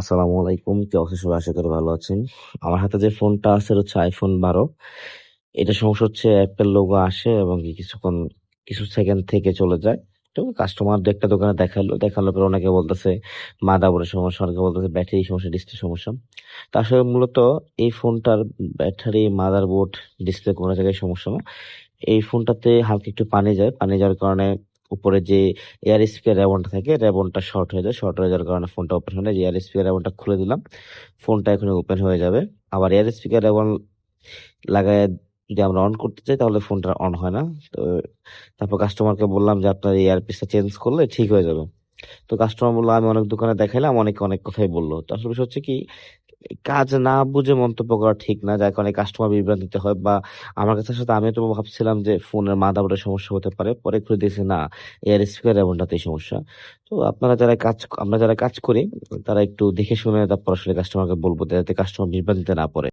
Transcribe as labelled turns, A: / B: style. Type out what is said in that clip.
A: আসসালামু আলাইকুম, কি অবস্থা? সবাই আশা করি ভালো আছেন। আমার হাতে যে ফোনটা আছে এটা হচ্ছে iPhone 12। এটা সমস্যা হচ্ছে অ্যাপেল লোগো আসে এবং কিছুক্ষণ কিছু সেকেন্ড থেকে চলে যায়। তো কাস্টমার একটা দোকানে দেখানোর পরে অনেকে বলতেছে মাদারবোর্ডের সমস্যা, অনেকে বলতেছে ব্যাটারি সমস্যা, ডিসপ্লে সমস্যা। তা আসলে মূলত এই ফোনটার ব্যাটারি, মাদারবোর্ড, ডিসপ্লে কোনো জায়গায় সমস্যা না। এই ফোনটাতে হালকা একটু পানি যাওয়ার কারণে উপরে যে এয়ার স্পিকার রেবনটা থাকে, রেবনটা শর্ট হয়ে যাওয়ার কারণে ফোনটা ওপেন হয় না। এয়ার স্পিকার রেবনটা খুলে দিলাম, ফোনটা এখন ওপেন হয়ে যাবে। আবার এয়ার স্পিকার রেবন লাগায় যদি আমরা অন করতে চাই তাহলে ফোনটা অন হয় না। তো তারপর কাস্টমারকে বললাম যে আপনার ইয়ারপিসটা চেঞ্জ করলে ঠিক হয়ে যাবে। তো কাস্টমার বললো আমি অনেক দোকানে দেখাইলাম, অনেকে অনেক কথাই বললো। তো আসলে বিষয় হচ্ছে কি, কাজ না বুঝে মন্তব্য করা ঠিক না, যার কারণে কাস্টমার বিভ্রান্তিতে হয়। বা আমার কাছে সাথে আমি তো ভাবছিলাম যে ফোনের মাদারবোর্ডের সমস্যা হতে পারে, পরে খুলে দেখছি না, এয়ার স্পিকার এমনটাতেই সমস্যা। তো আমরা যারা কাজ করি তারা একটু দেখে শুনে তারপর আসলে কাস্টমারকে বলবো, যাতে কাস্টমার বিভ্রান্তিতে না পড়ে।